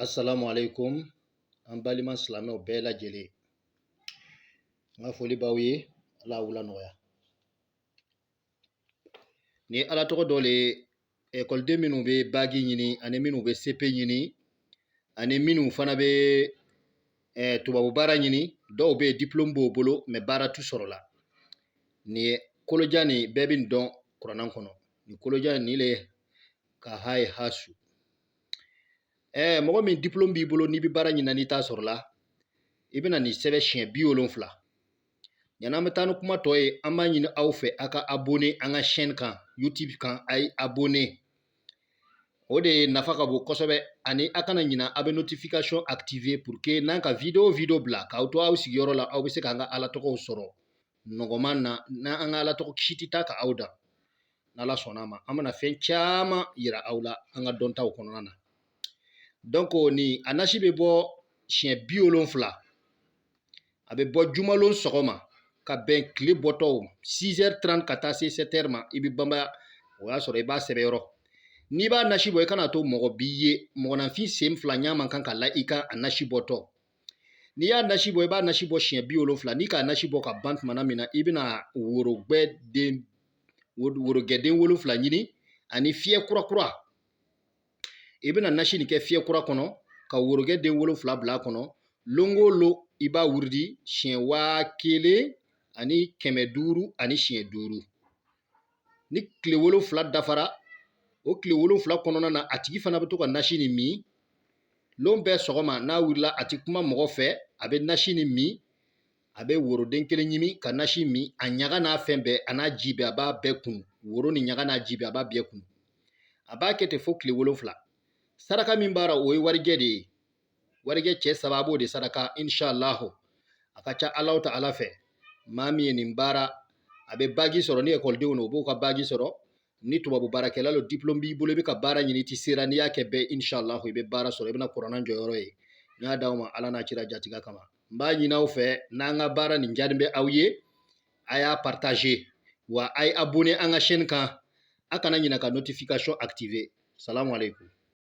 Assalamu alaikum. An balima silamɛw bɛɛ lajɛlen. N ka foli b'aw ye, Ala wula nɔgɔya. Ni Ala tɔgɔ dɔ le ekɔliden minnu bɛ baagi ɲini ani minnu bɛ CP ɲini ani minnu fana bɛ tubabu baara ɲini, dɔw bɛ diplôme b'u bolo mais baara t'u sɔrɔ la. Ni ye kolojan ni bɛɛ bɛ nin dɔn kuranna kɔnɔ. Ni kolojan ni le ka ha ye hasu. Mɔgɔ min diplôme b'i bolo n'i bɛ baara ɲini n'i t'a sɔrɔ la, i bɛna nin sɛbɛn siɲɛ 70. Yan'an bɛ taa ni kuma tɔ ye, an b'a ɲini aw fɛ a ka abonné an ka chaîne kan, YouTube kan, a ye abonné. O de nafa ka bon kosɛbɛ, ani a kana ɲina a bɛ notification activer pour que n'an ka video bila k'aw to aw sigiyɔrɔ la, aw bɛ se k'an ka Ala tɔgɔw sɔrɔ nɔgɔman na, n'an ka Ala tɔgɔ kisi tɛ taa ka aw dan. N'Ala sɔnn'a ma, an bɛna fɛn caman yira aw la an ka dɔntaw kɔnɔna na. Donc ni a nasi bɛ bɔ siɲɛ 70, a bɛ bɔ jumalon sɔgɔma ka bɛn tile bɔtɔw 6h30 ka taa se 7h ma, i bɛ banbaya, o y'a sɔrɔ i b'a sɛbɛn yɔrɔ. N'i b'a nasi bɔ i kana to mɔgɔ b'i ye, mɔgɔninfin sen 2 ɲa man kan ka la i ka a nasi bɔtɔ. N'i y'a nasi bɔ i b'a nasi bɔ siɲɛ 70, n'i k'a nasi bɔ ka ban tumana min na, i bɛna worogɛden 7 ɲini ani fiyɛ kura. I bɛna nasi nin kɛ fiyɛ kura kɔnɔ ka worogɛden 7 bila a kɔnɔ. Longo lon i b'a wuridi siɲɛ 1500 ani 500 ani siɲɛ 5. Ni tile 7 dafara, o tile 7 kɔnɔna na a tigi fana bɛ to ka nasi nin min. Lon bɛɛ sɔgɔma n'a wulila a tɛ kuma mɔgɔ fɛ, a bɛ nasi nin min, a bɛ woroden 1 ɲimi ka nasi min, a ɲaga n'a fɛn bɛɛ a n'a ji bɛɛ a b'a bɛɛ kunu. Woro ni ɲaga n'a ji bɛɛ a b'a bɛɛ kunu. A b'a kɛ ten fo tile 7. Saraka min b'a la o ye warijɛ de ye. Warijɛ cɛ 3 a b'o de saraka inshallah. A ka ca Ala ta Ala fɛ. Maa min ye nin baara a bɛ baagi sɔrɔ ni ekɔlidenw o b'o ka baagi sɔrɔ. Ni tubabu baarakɛla lo diplôme b'i bolo i bɛ ka baara ɲini i tɛ sera n'i y'a kɛ bɛɛ inshallah i bɛ baara sɔrɔ i bɛna kuranna jɔyɔrɔ ye. N y'a d'aw ma Ala n'a kira jatigiya kama. N b'a ɲini aw fɛ n'an ka baara nin jaabi bɛ aw ye, a y'a partager wa a ye abonné an ka chaîne kan. A kana ɲina ka notification activer. Salamu alaikum.